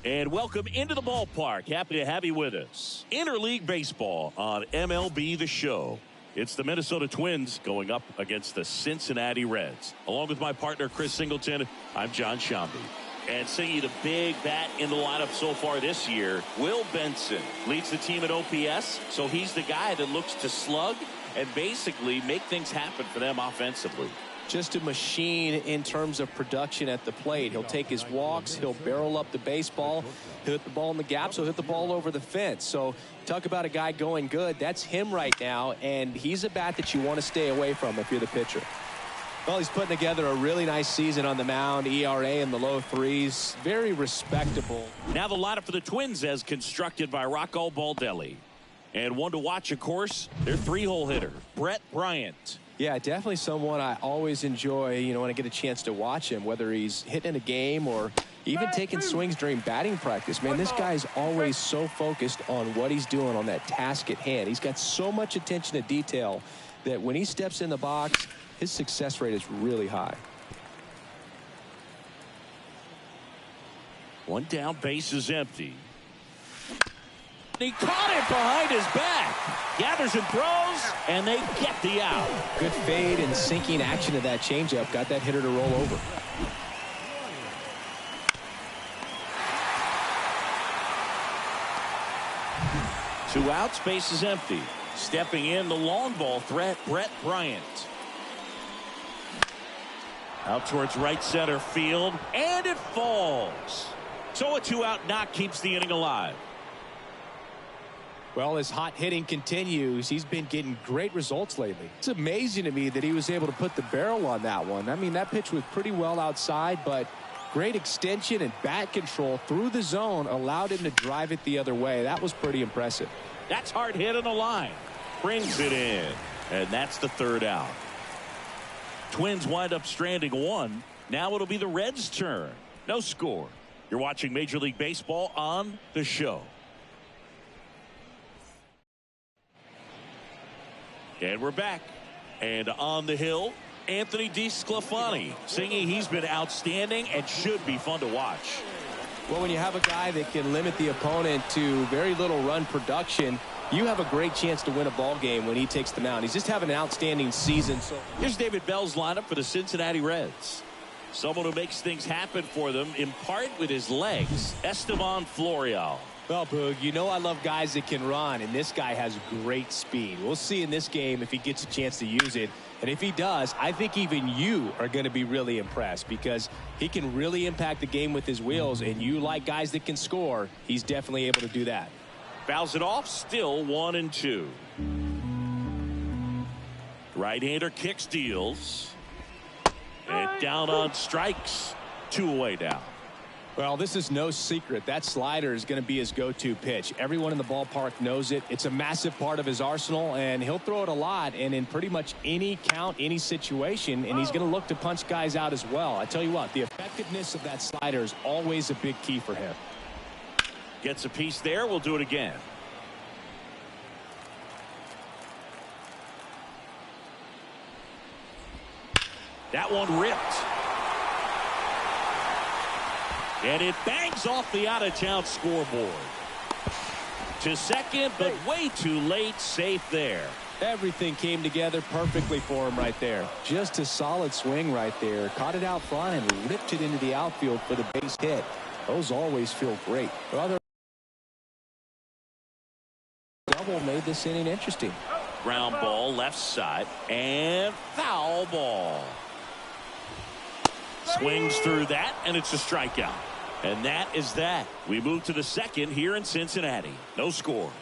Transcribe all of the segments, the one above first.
And welcome into the ballpark. Happy to have you with us. Interleague baseball on MLB The Show. It's the Minnesota Twins going up against the Cincinnati Reds. Along with my partner, Chris Singleton, I'm John Shambi. And singing the big bat in the lineup so far this year, Will Benson leads the team at OPS. So he's the guy that looks to slug and basically make things happen for them offensively. Just a machine in terms of production at the plate. He'll take his walks. He'll barrel up the baseball. He'll hit the ball in the gaps. He'll hit the ball over the fence. So talk about a guy going good. That's him right now. And he's a bat that you want to stay away from if you're the pitcher. Well, he's putting together a really nice season on the mound. ERA in the low threes. Very respectable. Now the lineup for the Twins as constructed by Rocco Baldelli. And one to watch, of course, their three-hole hitter, Brett Bryant. Yeah, definitely someone I always enjoy, when I get a chance to watch him, whether he's hitting a game or even taking swings during batting practice. Man, this guy is always so focused on what he's doing on that task at hand. He's got so much attention to detail that when he steps in the box, his success rate is really high. One down, base is empty. He caught it behind his back. Gathers and throws, and they get the out. Good fade and sinking action of that changeup. Got that hitter to roll over. Two outs, base is empty. Stepping in, the long ball threat, Brett Bryant. Out towards right center field, and it falls. So a two-out knock keeps the inning alive. Well, his hot hitting continues. He's been getting great results lately. It's amazing to me that he was able to put the barrel on that one. I mean, that pitch was pretty well outside, but great extension and bat control through the zone allowed him to drive it the other way. That was pretty impressive. That's hard hit on the line. Brings it in, and that's the third out. Twins wind up stranding one. Now it'll be the Reds' turn. No score. You're watching Major League Baseball on The Show. And we're back. And on the hill, Anthony DeSclafani singing he's been outstanding and should be fun to watch. Well, when you have a guy that can limit the opponent to very little run production, you have a great chance to win a ball game when he takes the mound. He's just having an outstanding season. So here's David Bell's lineup for the Cincinnati Reds. Someone who makes things happen for them, in part with his legs, Esteban Florial. Well, Boog, I love guys that can run, and this guy has great speed. We'll see in this game if he gets a chance to use it. And if he does, I think even you are going to be really impressed because he can really impact the game with his wheels, and you like guys that can score. He's definitely able to do that. Fouls it off, still 1-2. Right-hander kicks, deals. And down on strikes. 2 away now. Well, this is no secret. That slider is going to be his go-to pitch. Everyone in the ballpark knows it. It's a massive part of his arsenal, and he'll throw it a lot and in pretty much any count, any situation, and he's going to look to punch guys out as well. I tell you what, the effectiveness of that slider is always a big key for him. Gets a piece there. We'll do it again. That one ripped. And it bangs off the out-of-town scoreboard. To second, but way too late. Safe there. Everything came together perfectly for him right there. Just a solid swing right there. Caught it out front and ripped it into the outfield for the base hit. Those always feel great. Well, double made this inning interesting. Ground ball left side and foul ball. Swings through that, and it's a strikeout. And that is that. We move to the second here in Cincinnati. No score.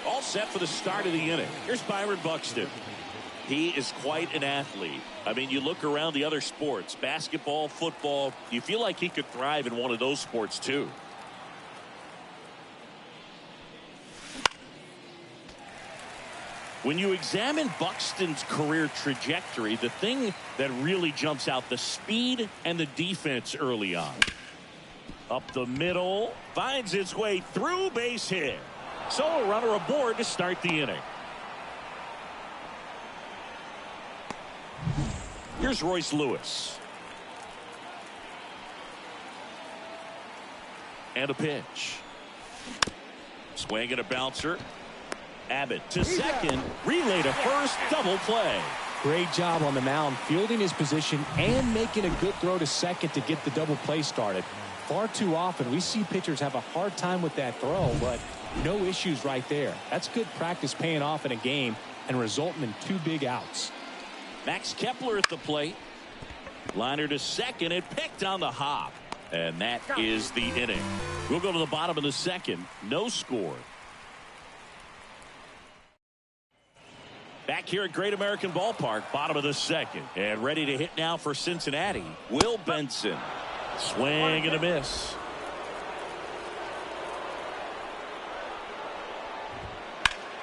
All set for the start of the inning. Here's Byron Buxton. He is quite an athlete. I mean, you look around the other sports, basketball, football, you feel like he could thrive in one of those sports too. When you examine Buxton's career trajectory, the thing that really jumps out, the speed and the defense early on. Up the middle, finds its way through, base hit. So a runner aboard to start the inning. Here's Royce Lewis. And a pitch. Swing and a bouncer. Abbott to second. Relay to first. Double play. Great job on the mound, fielding his position and making a good throw to second to get the double play started. Far too often we see pitchers have a hard time with that throw, but no issues right there. That's good practice paying off in a game and resulting in 2 big outs. Max Kepler at the plate. Liner to second and picked on the hop. And that is the inning. We'll go to the bottom of the second. No score. Back here at Great American Ballpark, bottom of the second. And ready to hit now for Cincinnati, Will Benson. Swing and a miss.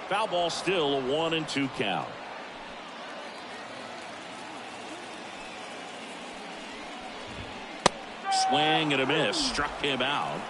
Foul ball, still a 1-2 count. Swing and a miss. Struck him out.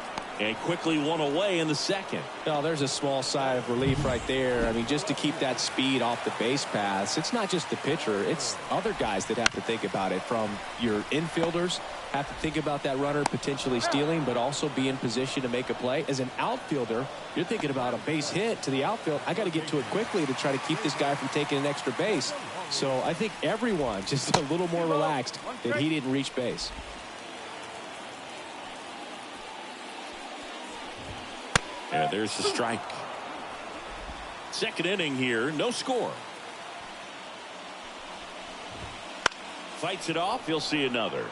And quickly one away in the second. Oh, there's a small sigh of relief right there. I mean, just to keep that speed off the base paths. It's not just the pitcher. It's other guys that have to think about it. From your infielders have to think about that runner potentially stealing, but also be in position to make a play. As an outfielder, you're thinking about a base hit to the outfield. I got to get to it quickly to try to keep this guy from taking an extra base. So I think everyone just a little more relaxed that he didn't reach base. Yeah, there's the strike. Second inning here, no score. Fights it off, he'll see another.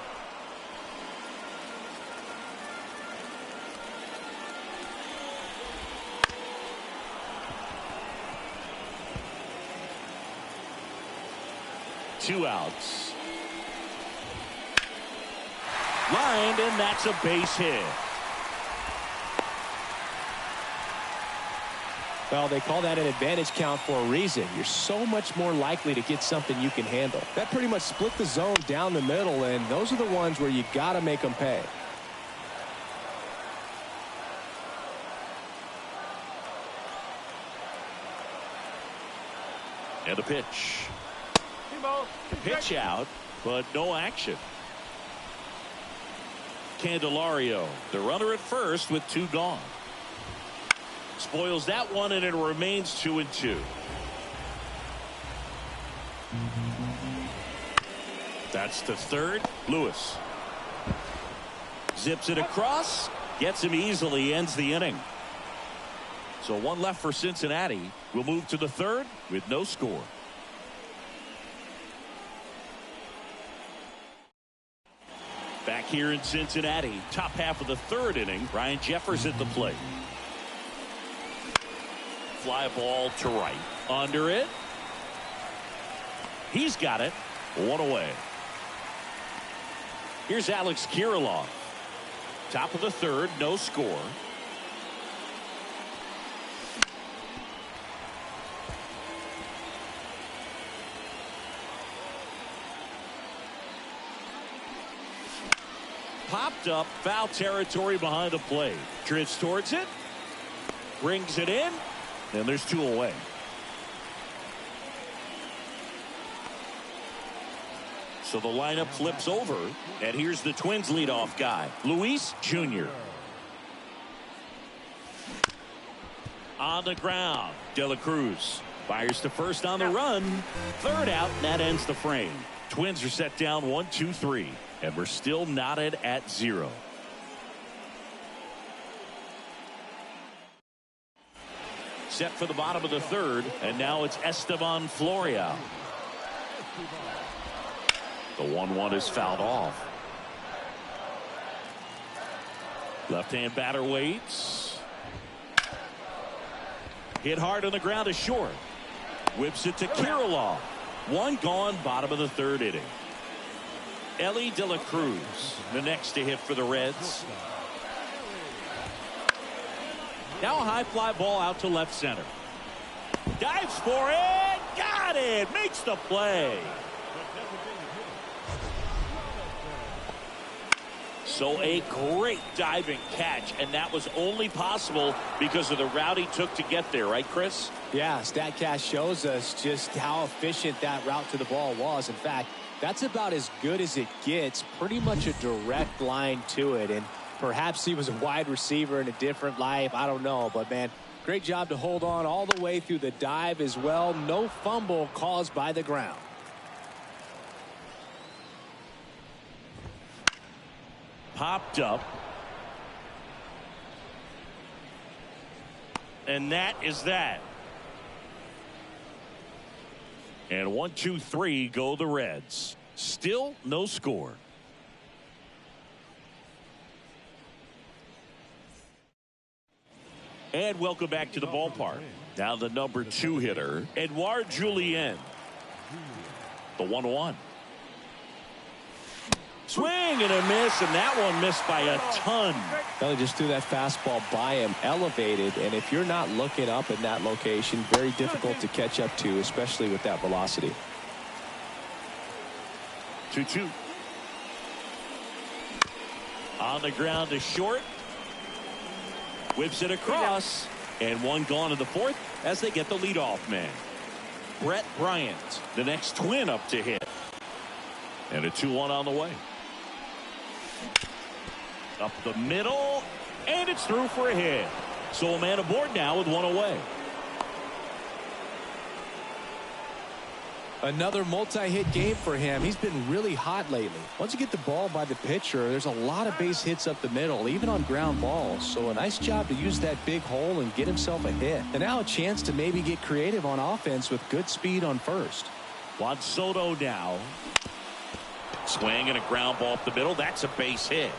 Two outs. Lined, and that's a base hit. Well, they call that an advantage count for a reason. You're so much more likely to get something you can handle. That pretty much split the zone down the middle, and those are the ones where you got to make them pay. And a pitch. Pitch out, but no action. Candelario, the runner at first with 2 gone. Spoils that one, and it remains 2-2. That's to third. Lewis zips it across, gets him easily, ends the inning. So 1 left for Cincinnati. We'll move to the third with no score. Back here in Cincinnati, top half of the third inning. Ryan Jeffers at the plate. Fly ball to right. Under it. He's got it. 1 away. Here's Alex Kirilloff. Top of the third, no score. Popped up, foul territory behind the plate. Drifts towards it. Brings it in. And there's 2 away. So the lineup flips over. And here's the Twins leadoff guy, Luis Jr. On the ground, De La Cruz fires to first on the run. Third out, and that ends the frame. Twins are set down 1-2-3. And we're still knotted at 0. Set for the bottom of the third, and now it's Esteban Florial. The 1-1 is fouled off. Left-hand batter waits. Hit hard on the ground to short. Whips it to Kirilloff. 1 gone, bottom of the third inning. Ellie De La Cruz, the next to hit for the Reds. Now a high fly ball out to left center. Dives for it. Got it. Makes the play. So a great diving catch, and that was only possible because of the route he took to get there, right, Chris? Yeah, StatCast shows us just how efficient that route to the ball was. In fact, That's about as good as it gets. Pretty much a direct line to it. And perhaps he was a wide receiver in a different life. I don't know. But, man, great job to hold on all the way through the dive as well. No fumble caused by the ground. Popped up. And that is that. And 1, 2, 3 go the Reds. Still no score. And welcome back to the ballpark. Now the number 2 hitter, Edouard Julien. The 1-1. Swing and a miss, and that one missed by a ton. Well, he just threw that fastball by him, elevated, and if you're not looking up in that location, very difficult to catch up to, especially with that velocity. 2-2. On the ground to short. Whips it across, and one gone in the 4th as they get the leadoff man. Brett Bryant, the next Twin up to hit. And a 2-1 on the way. Up the middle, and it's through for a hit. So a man aboard now with one away. Another multi-hit game for him. He's been really hot lately. Once you get the ball by the pitcher, there's a lot of base hits up the middle, even on ground balls. So a nice job to use that big hole and get himself a hit. And now a chance to maybe get creative on offense with good speed on first. Juan Soto now. Swing and a ground ball up the middle. That's a base hit.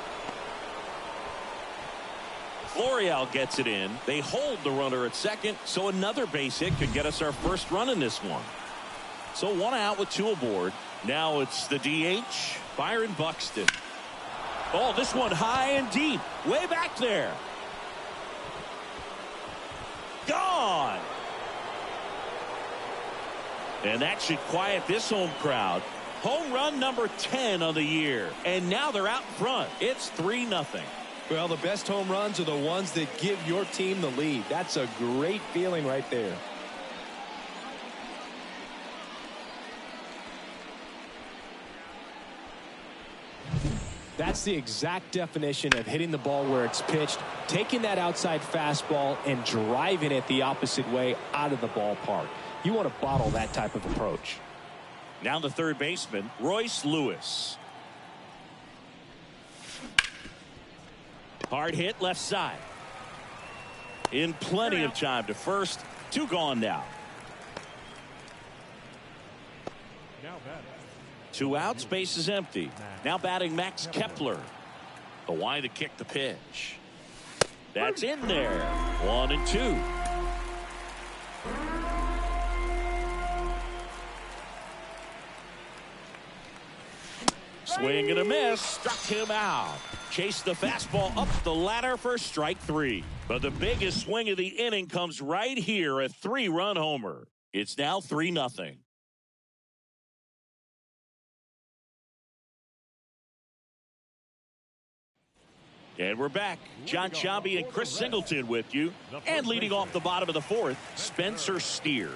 Florial gets it in. They hold the runner at second, so another base hit could get us our first run in this one. So 1 out with 2 aboard. Now it's the DH, Byron Buxton. Oh, this one high and deep. Way back there. Gone. And that should quiet this home crowd. Home run number 10 on the year. And now they're out in front. It's 3-0. Well, the best home runs are the ones that give your team the lead. That's a great feeling right there. That's the exact definition of hitting the ball where it's pitched, taking that outside fastball and driving it the opposite way out of the ballpark. You want to bottle that type of approach. Now the third baseman, Royce Lewis. Hard hit left side. In plenty of time to first. 2 gone now. 2 outs, base is empty. Now batting Max Kepler. The wide to kick the pitch. That's in there. 1-2. Swing and a miss. Struck him out. Chased the fastball up the ladder for strike 3. But the biggest swing of the inning comes right here. A 3-run homer. It's now 3-0. And we're back. John Sciambi and Chris Singleton with you. And leading off the bottom of the 4th, Spencer Steer.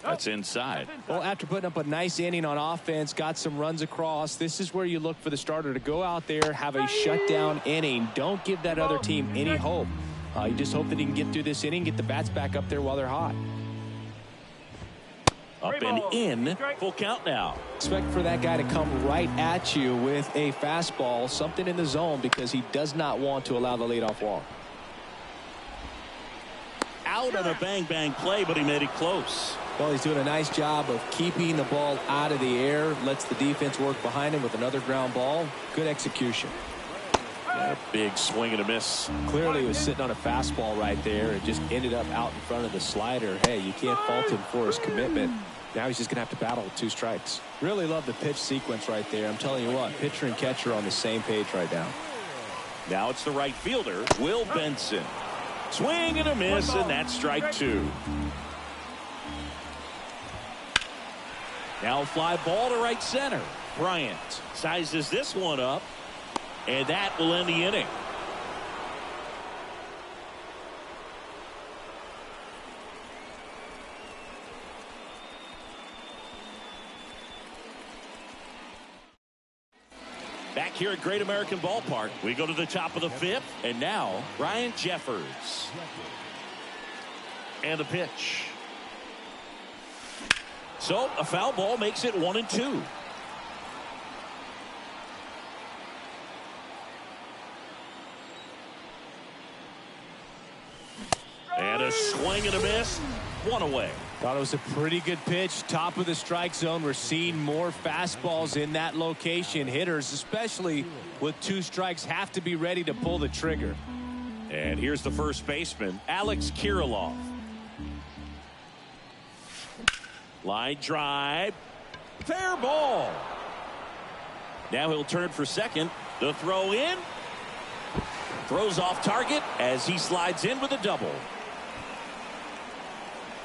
That's inside. Well, after putting up a nice inning on offense, got some runs across, this is where you look for the starter to go out there, have a shutdown inning. Don't give that other team any hope. You just hope that he can get through this inning, get the bats back up there while they're hot. Up and in. Full count now. Expect for that guy to come right at you with a fastball, something in the zone, because he does not want to allow the leadoff walk. Out on a bang-bang play, but he made it close. Well, he's doing a nice job of keeping the ball out of the air, lets the defense work behind him with another ground ball. Good execution. Yeah, big swing and a miss. Clearly he was sitting on a fastball right there and just ended up out in front of the slider. Hey, you can't fault him for his commitment. Now he's just going to have to battle with 2 strikes. Really love the pitch sequence right there. I'm telling you what, pitcher and catcher are on the same page right now. Now it's the right fielder, Will Benson. Swing and a miss, and that's strike 2. Now a fly ball to right center. Bryant sizes this one up, and that will end the inning. here at Great American Ballpark. We go to the top of the fifth, and now Ryan Jeffers. And the pitch. So a foul ball makes it 1-2. And a swing and a miss. One away. Thought it was a pretty good pitch. Top of the strike zone. We're seeing more fastballs in that location. Hitters, especially with 2 strikes, have to be ready to pull the trigger. And here's the first baseman, Alex Kirilloff. Line drive. Fair ball. Now he'll turn for second. The throw in. Throws off target as he slides in with a double.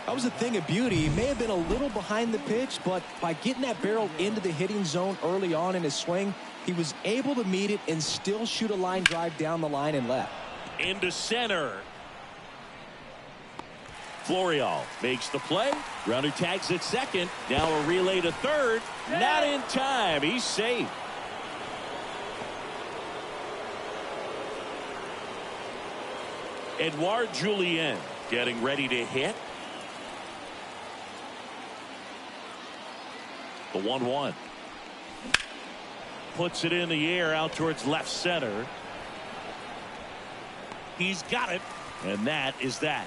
That was a thing of beauty. He may have been a little behind the pitch, but by getting that barrel into the hitting zone early on in his swing, he was able to meet it and still shoot a line drive down the line and left. Into center. Florial makes the play. Runner tags at second. Now a relay to third. Not in time. He's safe. Edouard Julien getting ready to hit. The 1-1. Puts it in the air out towards left center. He's got it. And that is that.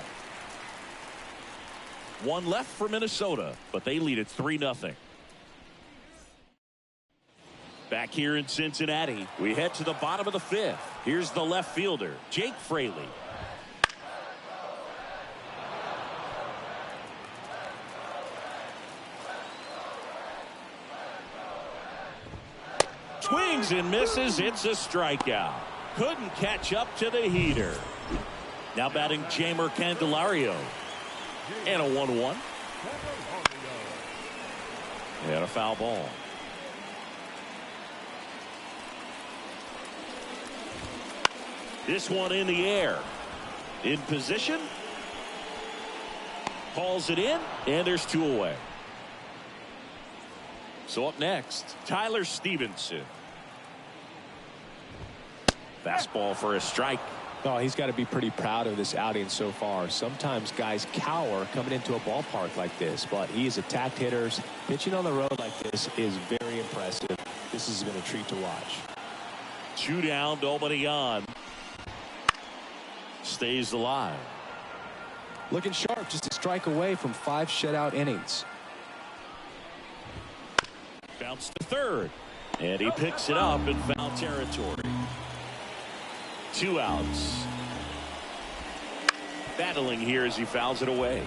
One left for Minnesota, but they lead it 3-0. Back here in Cincinnati, we head to the bottom of the fifth. Here's the left fielder, Jake Fraley. Swings and misses. It's a strikeout. Couldn't catch up to the heater. Now batting Jeimer Candelario. And a 1-1. And a foul ball. This one in the air. In position. Hauls it in. And there's 2 away. So up next, Tyler Stevenson. Fastball for a strike. Oh, he's got to be pretty proud of this outing so far. Sometimes guys cower coming into a ballpark like this, but he has attacked hitters. Pitching on the road like this is very impressive. This has been a treat to watch. 2 down, nobody on. Stays alive. Looking sharp, just a strike away from 5 shutout innings. Bounce to third. And he picks it up in foul territory. 2 outs. Battling here as he fouls it away.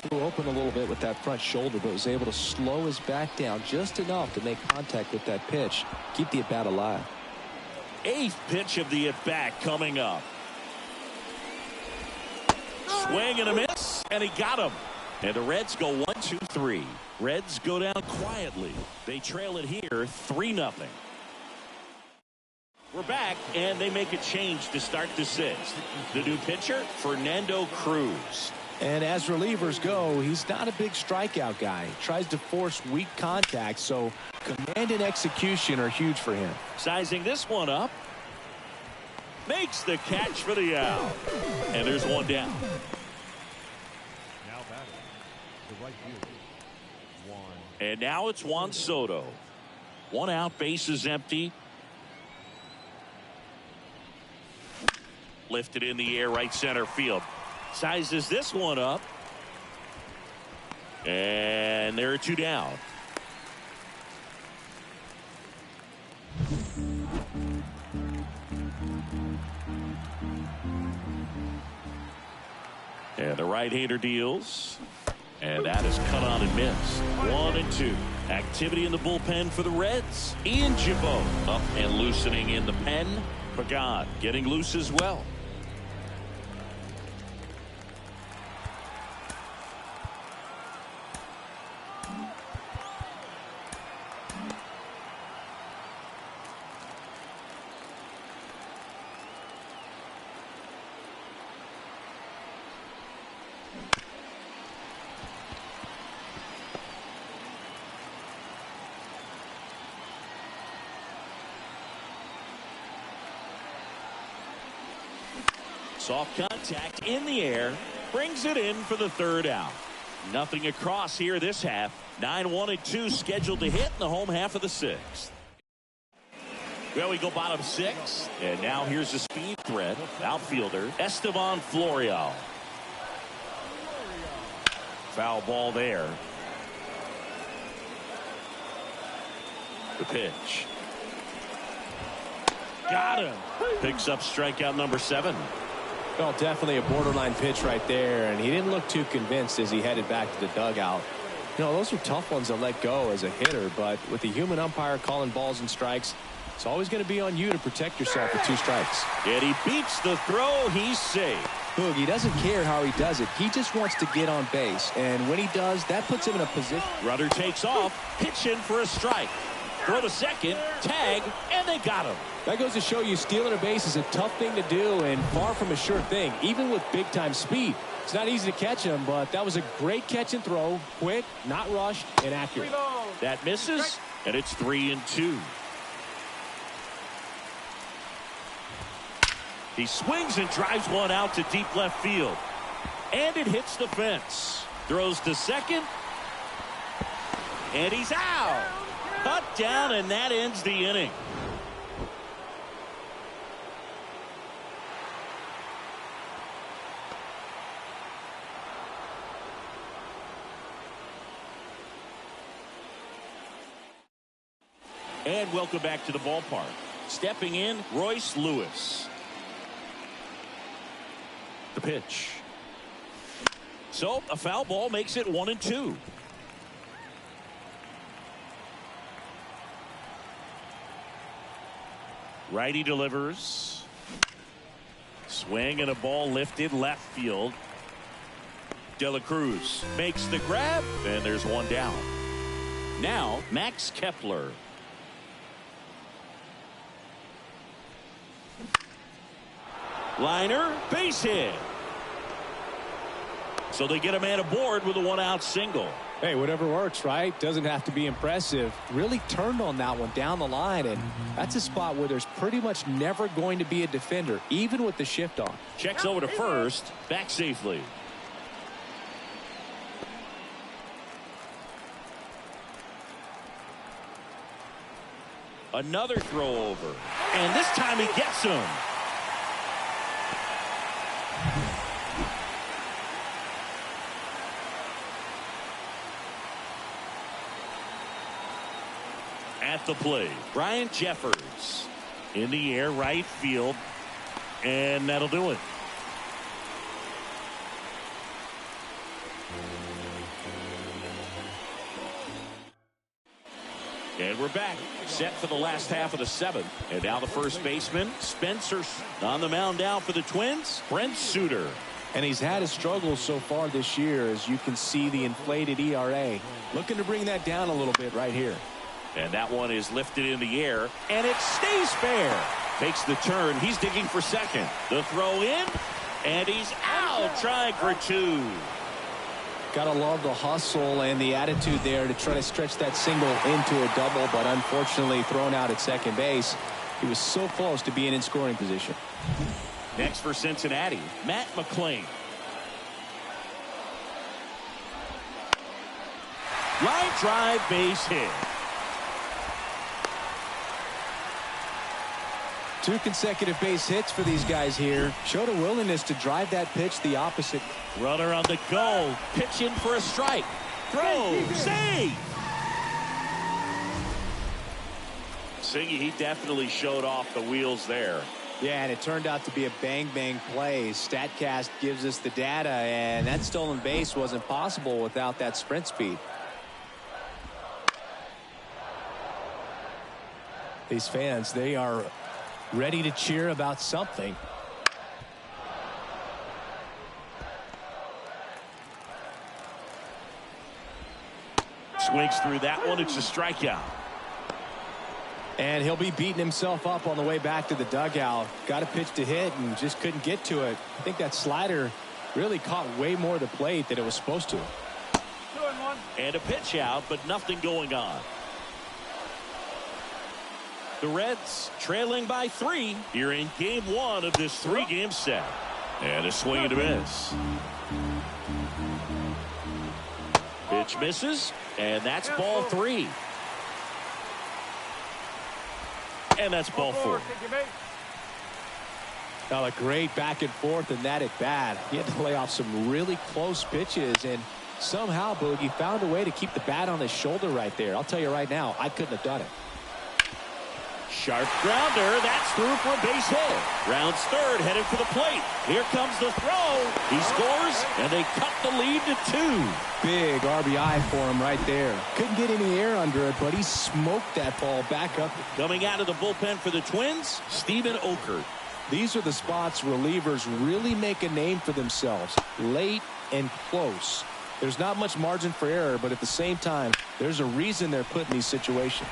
Flew open a little bit with that front shoulder, but was able to slow his back down just enough to make contact with that pitch. Keep the at-bat alive. 8th pitch of the at-bat coming up. Swing and a miss, and he got him. And the Reds go 1-2-3. Reds go down quietly. They trail it here 3-0. We're back, and they make a change to start the 6th. The new pitcher, Fernando Cruz. And as relievers go, he's not a big strikeout guy. He tries to force weak contact, so command and execution are huge for him. Sizing this one up. Makes the catch for the out. And there's 1 down. Now batting, the right fielder, Juan. And now it's Juan Soto. 1 out, base is empty. Lifted in the air, right center field. Sizes this one up. And there are 2 down. And the right-hander deals. And that is cut on and missed. 1-2. Activity in the bullpen for the Reds. Ian Gibaut up and loosening in the pen. Pagan getting loose as well. Soft contact in the air. Brings it in for the third out. Nothing across here this half. 9-1-2 scheduled to hit in the home half of the sixth. Well, we go bottom six. And now here's the speed threat. Outfielder Estevan Florial. Foul ball there. The pitch. Got him. Picks up strikeout number 7. Well, definitely a borderline pitch right there, and he didn't look too convinced as he headed back to the dugout. You know, those are tough ones to let go as a hitter, but with the human umpire calling balls and strikes, it's always going to be on you to protect yourself with 2 strikes. And he beats the throw. He's safe. Boog, he doesn't care how he does it. He just wants to get on base, and when he does, that puts him in a position. Runner takes off, pitch in for a strike. Throw to second, tag, and they got him. That goes to show you stealing a base is a tough thing to do and far from a sure thing, even with big-time speed. It's not easy to catch him, but that was a great catch and throw. Quick, not rushed, and accurate. That misses, and it's 3-2. He swings and drives one out to deep left field. And it hits the fence. Throws to second. And he's out. Cut down, and that ends the inning. And welcome back to the ballpark. Stepping in, Royce Lewis. The pitch. So a foul ball makes it 1-2. Righty delivers. Swing and a ball lifted left field. De La Cruz makes the grab, and there's one down. Now Max Kepler. Liner, base hit. So they get a man aboard with a 1-out single. Hey, whatever works, right? Doesn't have to be impressive. Really turned on that one down the line, and that's a spot where there's pretty much never going to be a defender, even with the shift on. Checks over to first, back safely. Another throw over, and this time he gets him. At the plate, Brian Jeffers in the air, right field, and that'll do it. And we're back, set for the last half of the 7th. And now the first baseman, Spencer, on the mound now for the Twins, Brent Suter. And he's had his struggles so far this year, as you can see the inflated ERA. Looking to bring that down a little bit right here. And that one is lifted in the air, and it stays fair. Takes the turn. He's digging for second. The throw in, and he's out, trying for 2. Gotta love the hustle and the attitude there to try to stretch that single into a double, but unfortunately thrown out at second base. He was so close to being in scoring position. Next for Cincinnati, Matt McClain. Line drive, base hit. 2 consecutive base hits for these guys here. Showed a willingness to drive that pitch the opposite. Runner on the go. Pitch in for a strike. Throw. Save. Siggy, he definitely showed off the wheels there. Yeah, and it turned out to be a bang-bang play. StatCast gives us the data, and that stolen base wasn't possible without that sprint speed. These fans, they are ready to cheer about something. Swings through that one. It's a strikeout. And he'll be beating himself up on the way back to the dugout. Got a pitch to hit and just couldn't get to it. I think that slider really caught way more of the plate than it was supposed to. And a pitch out, but nothing going on. The Reds trailing by 3 here in game 1 of this 3-game set. And a swing and a miss. Pitch misses, and that's ball 3. And that's ball 4. Now a great back and forth in that at bat. He had to lay off some really close pitches, and somehow Boogie found a way to keep the bat on his shoulder right there. I'll tell you right now, I couldn't have done it. Sharp grounder. That's through for a base hit. Rounds third, headed for the plate. Here comes the throw. He scores, and they cut the lead to 2. Big RBI for him right there. Couldn't get any air under it, but he smoked that ball back up. Coming out of the bullpen for the Twins, Steven Okert. These are the spots relievers really make a name for themselves. Late and close. There's not much margin for error, but at the same time, there's a reason they're put in these situations.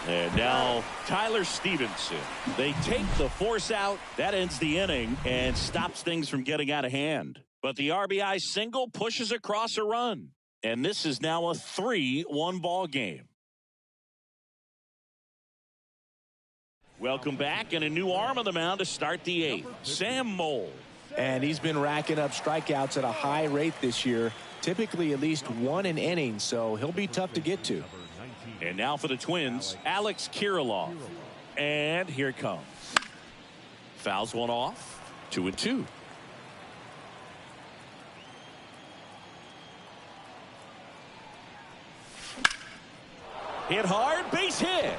And now Tyler Stevenson. They take the force out. That ends the inning and stops things from getting out of hand. But the RBI single pushes across a run. And this is now a 3-1 ball game. Welcome back, and a new arm on the mound to start the 8th. Sam Moll. And he's been racking up strikeouts at a high rate this year. Typically at least 1 an inning, so he'll be tough to get to. And now for the Twins, Alex Kirilloff. And here it comes. Fouls one off. 2-2. Hit hard, base hit.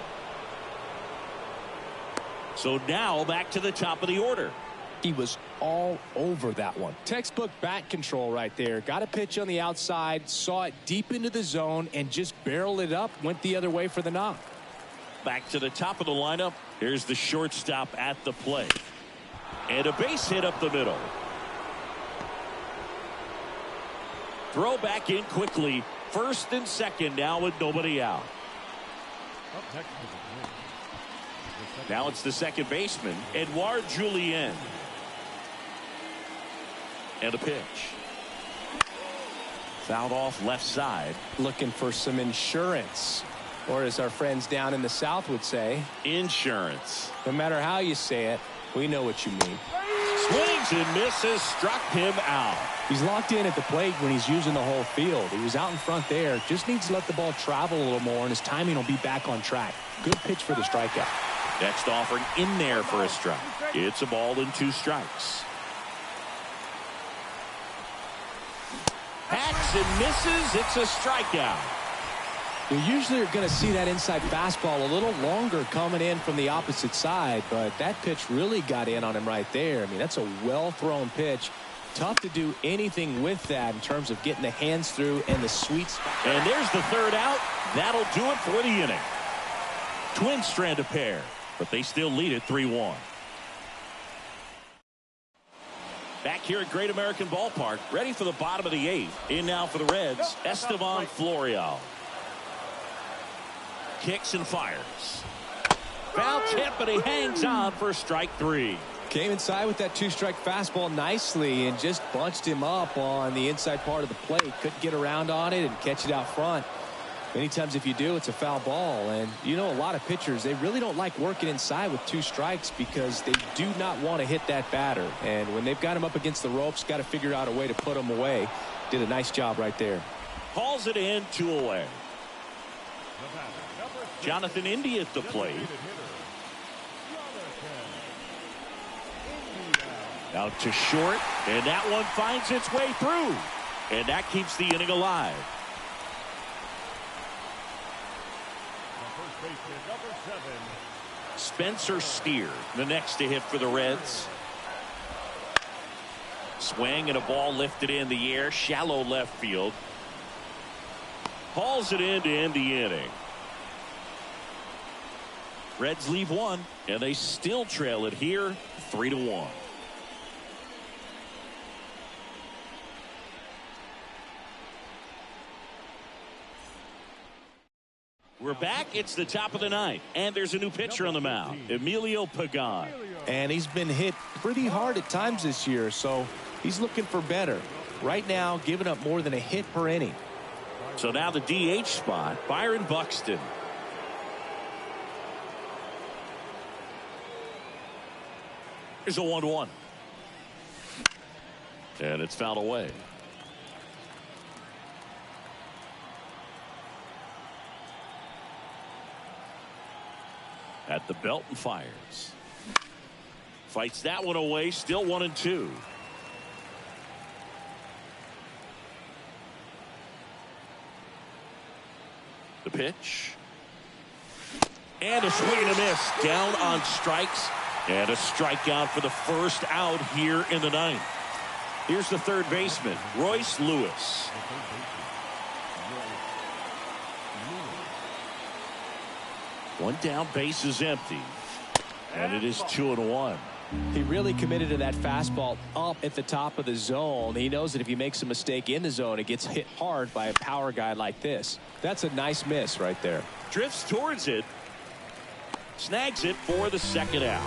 So now back to the top of the order. He was all over that one. Textbook bat control right there. Got a pitch on the outside, saw it deep into the zone, and just barreled it up, went the other way for the knock. Back to the top of the lineup. Here's the shortstop at the plate. And a base hit up the middle. Throw back in quickly. First and second now with nobody out. Now it's the second baseman, Edouard Julien. And a pitch. Fouled off left side. Looking for some insurance. Or as our friends down in the South would say, insurance. No matter how you say it, we know what you mean. Swings and misses, struck him out. He's locked in at the plate when he's using the whole field. He was out in front there. Just needs to let the ball travel a little more, and his timing will be back on track. Good pitch for the strikeout. Next offering in there for a strike. It's a ball and 2 strikes. Hacks and misses. It's a strikeout. You usually are going to see that inside fastball a little longer coming in from the opposite side, but that pitch really got in on him right there. I mean, that's a well-thrown pitch. Tough to do anything with that in terms of getting the hands through and the sweet spot. And there's the third out. That'll do it for the inning. Twins strand a pair, but they still lead it 3-1. Back here at Great American Ballpark, ready for the bottom of the 8th. In now for the Reds, Esteban Florial. Kicks and fires. Foul tip, but he hangs on for strike 3. Came inside with that 2-strike fastball nicely and just bunched him up on the inside part of the plate. Couldn't get around on it and catch it out front. Many times if you do, it's a foul ball. And you know, a lot of pitchers, they really don't like working inside with 2 strikes because they do not want to hit that batter. And when they've got him up against the ropes, got to figure out a way to put him away. Did a nice job right there. Calls it in, 2 away. Jonathan India at the plate. Out to short, and that one finds its way through. And that keeps the inning alive. Spencer Steer, the next to hit for the Reds. Swing and a ball lifted in the air, shallow left field. Hauls it in to end the inning. Reds leave 1, and they still trail it here 3-1. We're back. It's the top of the 9th, and there's a new pitcher on the mound, Emilio Pagan. And he's been hit pretty hard at times this year, so he's looking for better. Right now, giving up more than a hit per inning. So now the DH spot, Byron Buxton. Here's a 1-1. And it's fouled away. At the belt and fires. Fights that one away. Still 1-2. The pitch. And a swing and a miss. Down on strikes. And a strikeout for the first out here in the ninth. Here's the third baseman, Royce Lewis. One down, base is empty. And it is 2-1. He really committed to that fastball up at the top of the zone. He knows that if he makes a mistake in the zone, it gets hit hard by a power guy like this. That's a nice miss right there. Drifts towards it. Snags it for the second out.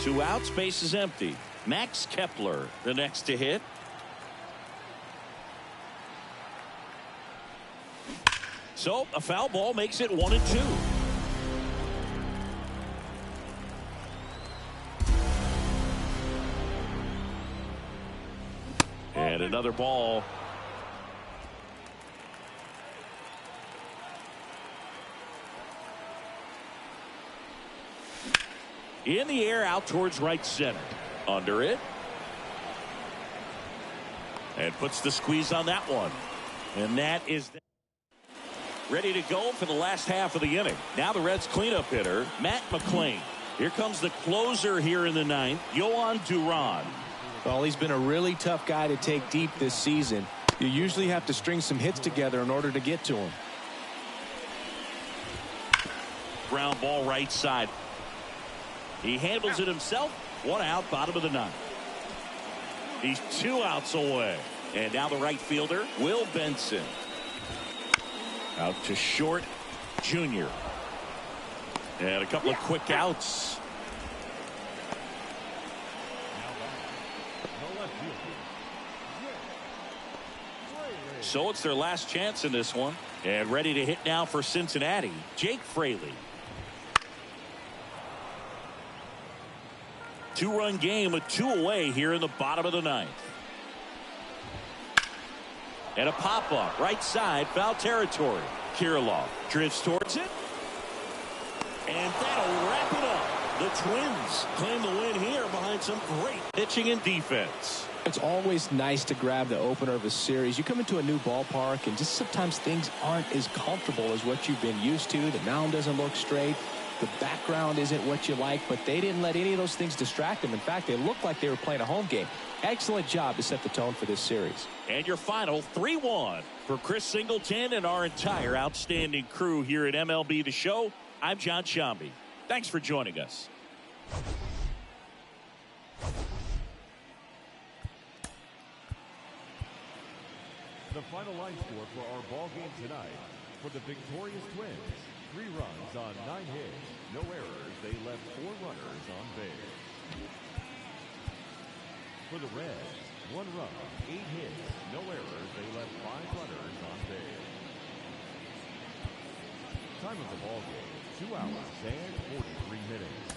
2 outs, base is empty. Max Kepler, the next to hit. So a foul ball makes it 1-2. And another ball. In the air, out towards right center. Under it. And puts the squeeze on that one. And that is ready to go for the last half of the inning. Now the Reds cleanup hitter, Matt McClain. Here comes the closer here in the ninth, Yohan Duran. Well, he's been a really tough guy to take deep this season. You usually have to string some hits together in order to get to him. Ground ball right side. He handles it himself. 1 out, bottom of the ninth. He's 2 outs away. And now the right fielder, Will Benson. Out to short, Junior. And a couple of quick outs. So it's their last chance in this one. And ready to hit now for Cincinnati, Jake Fraley. 2-run game with 2 away here in the bottom of the ninth. And a pop-up right side, foul territory. Kirilloff drifts towards it. And that'll wrap it up. The Twins claim the win here behind some great pitching and defense. It's always nice to grab the opener of a series. You come into a new ballpark and just sometimes things aren't as comfortable as what you've been used to. The mound doesn't look straight. The background isn't what you like, but they didn't let any of those things distract them. In fact, they looked like they were playing a home game. Excellent job to set the tone for this series. And your final 3-1 for Chris Singleton and our entire outstanding crew here at MLB The Show. I'm John Shambi. Thanks for joining us. The final line score for our ball game tonight. For the victorious Twins, 3 runs on 9 hits, no errors. They left 4 runners on base. For the Reds, 1 run, 8 hits, no errors. They left 5 runners on base. Time of the ball game, 2 hours and 43 minutes.